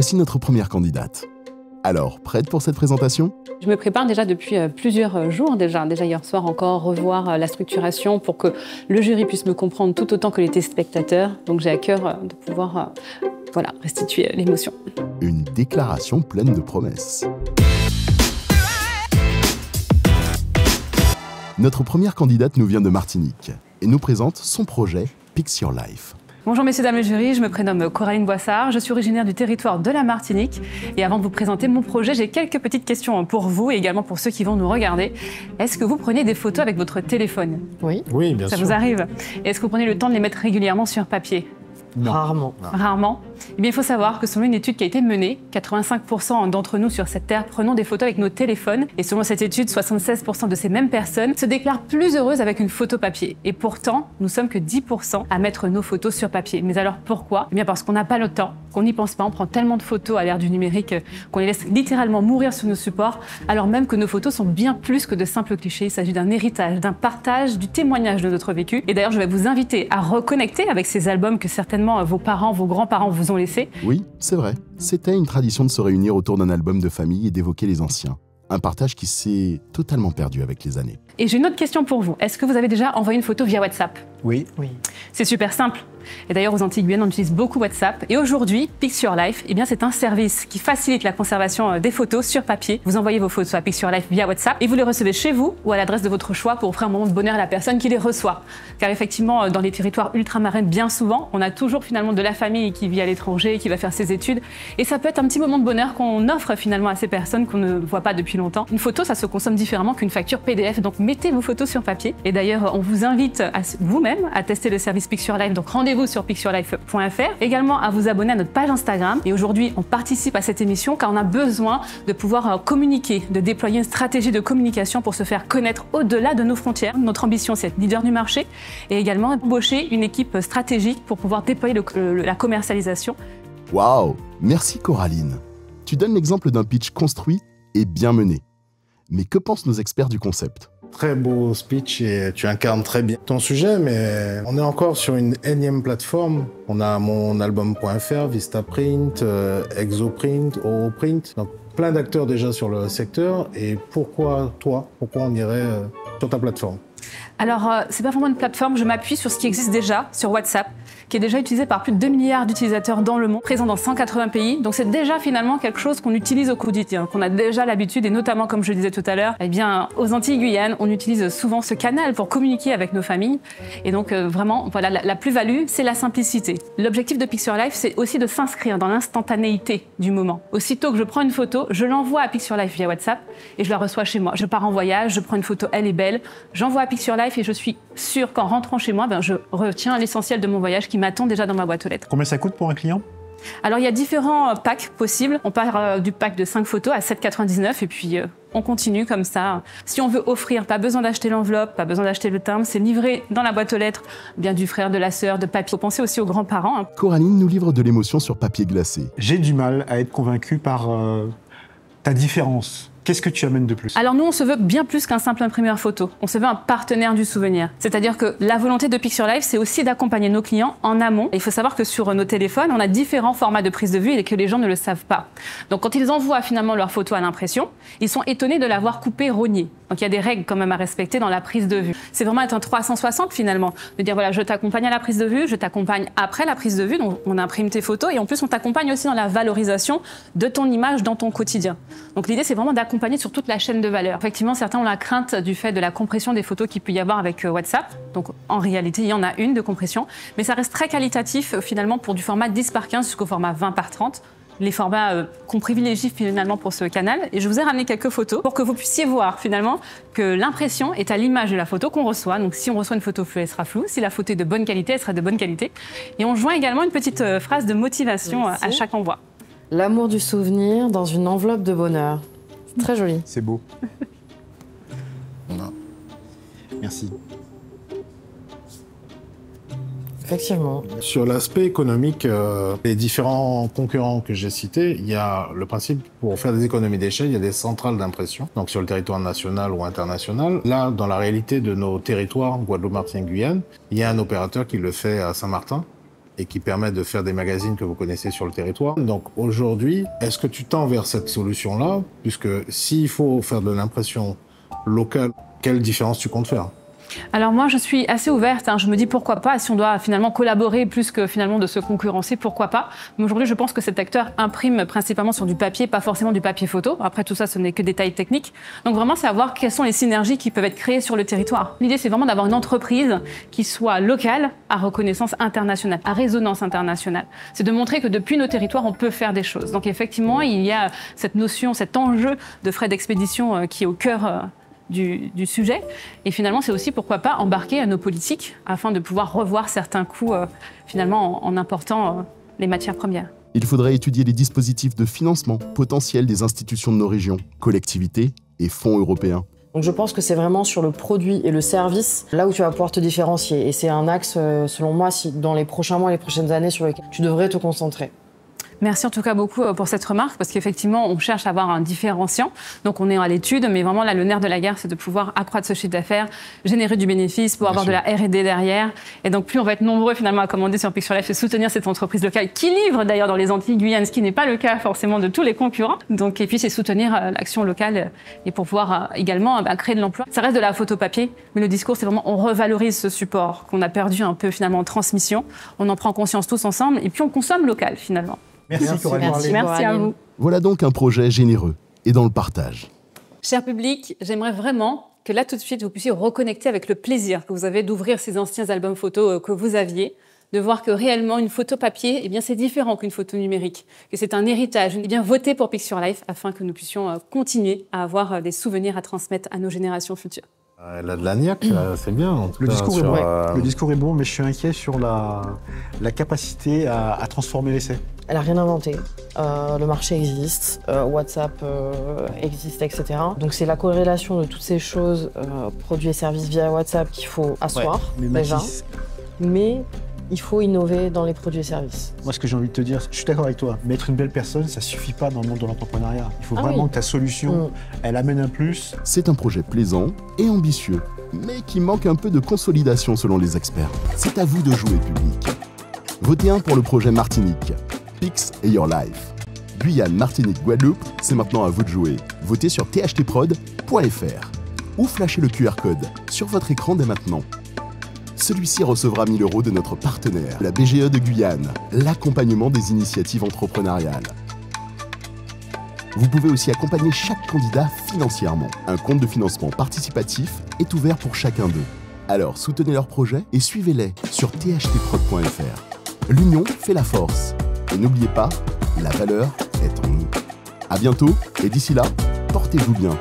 Voici notre première candidate. Alors, prête pour cette présentation ? Je me prépare déjà depuis plusieurs jours, déjà hier soir encore, revoir la structuration pour que le jury puisse me comprendre tout autant que les téléspectateurs. Donc j'ai à cœur de pouvoir restituer l'émotion. Une déclaration pleine de promesses. Notre première candidate nous vient de Martinique et nous présente son projet Pix Your Life. Bonjour messieurs, dames le jury, je me prénomme Coraline Boissard, je suis originaire du territoire de la Martinique et avant de vous présenter mon projet, j'ai quelques petites questions pour vous et également pour ceux qui vont nous regarder. Est-ce que vous prenez des photos avec votre téléphone ? Oui. Oui, bien sûr. Ça vous arrive ? Et est-ce que vous prenez le temps de les mettre régulièrement sur papier ? Non. Rarement. Rarement. Eh bien, il faut savoir que selon une étude qui a été menée, 85% d'entre nous sur cette terre prenons des photos avec nos téléphones. Et selon cette étude, 76% de ces mêmes personnes se déclarent plus heureuses avec une photo papier. Et pourtant, nous sommes que 10% à mettre nos photos sur papier. Mais alors pourquoi ? Eh bien parce qu'on n'a pas le temps, qu'on n'y pense pas. On prend tellement de photos à l'ère du numérique qu'on les laisse littéralement mourir sur nos supports, alors même que nos photos sont bien plus que de simples clichés. Il s'agit d'un héritage, d'un partage, du témoignage de notre vécu. Et d'ailleurs, je vais vous inviter à reconnecter avec ces albums que certainement vos parents, vos grands-parents vous ont laissés. Oui, c'est vrai. C'était une tradition de se réunir autour d'un album de famille et d'évoquer les anciens. Un partage qui s'est totalement perdu avec les années. Et j'ai une autre question pour vous. Est-ce que vous avez déjà envoyé une photo via WhatsApp ? Oui. C'est super simple. Et d'ailleurs, aux Antilles Guyane, on utilise beaucoup WhatsApp. Et aujourd'hui, Pix Your Life, c'est un service qui facilite la conservation des photos sur papier. Vous envoyez vos photos à Pix Your Life via WhatsApp et vous les recevez chez vous ou à l'adresse de votre choix pour offrir un moment de bonheur à la personne qui les reçoit. Car effectivement, dans les territoires ultramarins, bien souvent, on a toujours finalement de la famille qui vit à l'étranger, qui va faire ses études. Et ça peut être un petit moment de bonheur qu'on offre finalement à ces personnes qu'on ne voit pas depuis longtemps. Une photo, ça se consomme différemment qu'une facture PDF. Donc mettez vos photos sur papier. Et d'ailleurs, on vous invite vous-même à tester le service Pix Your Life. Donc rendez-vous sur pixyourlife.fr. Également à vous abonner à notre page Instagram. Et aujourd'hui, on participe à cette émission car on a besoin de pouvoir communiquer, de déployer une stratégie de communication pour se faire connaître au-delà de nos frontières. Notre ambition, c'est être leader du marché et également embaucher une équipe stratégique pour pouvoir déployer la commercialisation. Waouh ! Merci Coraline. Tu donnes l'exemple d'un pitch construit et bien mené. Mais que pensent nos experts du concept ? Très beau speech et tu incarnes très bien ton sujet, mais on est encore sur une énième plateforme. On a monalbum.fr, Vistaprint, Exoprint, Oroprint, donc plein d'acteurs déjà sur le secteur. Et pourquoi toi ? Pourquoi on irait sur ta plateforme ? Alors, c'est pas vraiment une plateforme, je m'appuie sur ce qui existe déjà sur WhatsApp, qui est déjà utilisé par plus de 2 milliards d'utilisateurs dans le monde, présent dans 180 pays. Donc c'est déjà finalement quelque chose qu'on utilise au quotidien, qu'on a déjà l'habitude, et notamment, comme je le disais tout à l'heure, aux Antilles Guyane, on utilise souvent ce canal pour communiquer avec nos familles. Et donc vraiment, voilà, la plus-value, c'est la simplicité. L'objectif de Pix Your Life, c'est aussi de s'inscrire dans l'instantanéité du moment. Aussitôt que je prends une photo, je l'envoie à Pix Your Life via WhatsApp et je la reçois chez moi. Je pars en voyage, je prends une photo, elle est belle, j'envoie à Pix Your Life et je suis sûre qu'en rentrant chez moi, je retiens l'essentiel de mon voyage qui m'attend déjà dans ma boîte aux lettres. Combien ça coûte pour un client ? Alors il y a différents packs possibles. On part du pack de 5 photos à 7,99 et puis on continue comme ça. Si on veut offrir, pas besoin d'acheter l'enveloppe, pas besoin d'acheter le timbre, c'est livré dans la boîte aux lettres, bien du frère, de la sœur, de papy. Faut penser aussi aux grands-parents. Coraline nous livre de l'émotion sur papier glacé. J'ai du mal à être convaincu par ta différence. Qu'est-ce que tu amènes de plus ? Alors nous, on se veut bien plus qu'un simple imprimeur photo. On se veut un partenaire du souvenir. C'est-à-dire que la volonté de Pix Your Life, c'est aussi d'accompagner nos clients en amont. Et il faut savoir que sur nos téléphones, on a différents formats de prise de vue et que les gens ne le savent pas. Donc quand ils envoient finalement leur photo à l'impression, ils sont étonnés de l'avoir coupée, rognée. Donc il y a des règles quand même à respecter dans la prise de vue. C'est vraiment être un 360 finalement. De dire voilà, je t'accompagne à la prise de vue, je t'accompagne après la prise de vue. Donc on imprime tes photos et en plus on t'accompagne aussi dans la valorisation de ton image dans ton quotidien. Donc l'idée, c'est vraiment d'accompagner sur toute la chaîne de valeur. Effectivement, certains ont la crainte du fait de la compression des photos qu'il peut y avoir avec WhatsApp. Donc en réalité, il y en a une de compression, mais ça reste très qualitatif finalement pour du format 10:15 jusqu'au format 20:30. Les formats qu'on privilégie finalement pour ce canal. Et je vous ai ramené quelques photos pour que vous puissiez voir finalement que l'impression est à l'image de la photo qu'on reçoit. Donc si on reçoit une photo floue, elle sera floue. Si la photo est de bonne qualité, elle sera de bonne qualité. Et on joint également une petite phrase de motivation à chaque envoi. L'amour du souvenir dans une enveloppe de bonheur. C'est très joli. C'est beau. Merci. Effectivement. Sur l'aspect économique, les différents concurrents que j'ai cités, il y a le principe, pour faire des économies d'échelle, il y a des centrales d'impression, donc sur le territoire national ou international. Là, dans la réalité de nos territoires, Guadeloupe, Martinique, Guyane, il y a un opérateur qui le fait à Saint-Martin, et qui permet de faire des magazines que vous connaissez sur le territoire. Donc aujourd'hui, est-ce que tu tends vers cette solution-là? Puisque s'il faut faire de l'impression locale, quelle différence tu comptes faire? Alors moi, je suis assez ouverte. Je me dis pourquoi pas. Si on doit finalement collaborer plus que finalement de se concurrencer, pourquoi pas. Mais aujourd'hui, je pense que cet acteur imprime principalement sur du papier, pas forcément du papier photo. Après, tout ça, ce n'est que des détails techniques. Donc vraiment, c'est à voir quelles sont les synergies qui peuvent être créées sur le territoire. L'idée, c'est vraiment d'avoir une entreprise qui soit locale, à reconnaissance internationale, à résonance internationale. C'est de montrer que depuis nos territoires, on peut faire des choses. Donc effectivement, il y a cette notion, cet enjeu de frais d'expédition qui est au cœur du sujet. Et finalement, c'est aussi, pourquoi pas, embarquer nos politiques afin de pouvoir revoir certains coûts, finalement, en important les matières premières. Il faudrait étudier les dispositifs de financement potentiels des institutions de nos régions, collectivités et fonds européens. Donc je pense que c'est vraiment sur le produit et le service, là où tu vas pouvoir te différencier. Et c'est un axe, selon moi, dans les prochains mois, les prochaines années, sur lequel tu devrais te concentrer. Merci en tout cas beaucoup pour cette remarque, parce qu'effectivement, on cherche à avoir un différenciant. Donc on est à l'étude, mais vraiment là, le nerf de la guerre, c'est de pouvoir accroître ce chiffre d'affaires, générer du bénéfice, pour avoir de la R&D derrière. Et donc plus on va être nombreux finalement à commander sur Pixel Life et soutenir cette entreprise locale qui livre d'ailleurs dans les Antilles Guyane, ce qui n'est pas le cas forcément de tous les concurrents. Donc, et puis c'est soutenir l'action locale et pour pouvoir également créer de l'emploi. Ça reste de la photo papier, mais le discours, c'est vraiment on revalorise ce support qu'on a perdu un peu finalement en transmission. On en prend conscience tous ensemble et puis on consomme local finalement. Merci Coraline. Merci à vous. Voilà donc un projet généreux et dans le partage. Cher public, j'aimerais vraiment que là tout de suite vous puissiez reconnecter avec le plaisir que vous avez d'ouvrir ces anciens albums photos que vous aviez, de voir que réellement une photo papier, eh bien c'est différent qu'une photo numérique, que c'est un héritage. Eh bien votez pour Pixel Life afin que nous puissions continuer à avoir des souvenirs à transmettre à nos générations futures. Elle a de la niaque, c'est bien. En tout Le cas, discours est sur, bon. Le discours est bon, mais je suis inquiet sur la capacité à transformer l'essai. Elle n'a rien inventé. Le marché existe, WhatsApp existe, etc. Donc c'est la corrélation de toutes ces choses, produits et services via WhatsApp, qu'il faut asseoir, mais déjà. Mathis, Mais il faut innover dans les produits et services. moi, ce que j'ai envie de te dire, je suis d'accord avec toi, mais être une belle personne, ça suffit pas dans le monde de l'entrepreneuriat. Il faut vraiment que ta solution, elle amène un plus. C'est un projet plaisant et ambitieux, mais qui manque un peu de consolidation selon les experts. C'est à vous de jouer, public. Votez un pour le projet Martinique. Pix et Your Life. Guyane, Martinique, Guadeloupe, c'est maintenant à vous de jouer. Votez sur thtprod.fr ou flashez le QR code sur votre écran dès maintenant. Celui-ci recevra 1 000 € de notre partenaire, la BGE de Guyane, l'accompagnement des initiatives entrepreneuriales. Vous pouvez aussi accompagner chaque candidat financièrement. Un compte de financement participatif est ouvert pour chacun d'eux. Alors soutenez leur projet et suivez-les sur thtprod.fr. L'union fait la force. Et n'oubliez pas, la valeur est en nous. À bientôt, et d'ici là, portez-vous bien.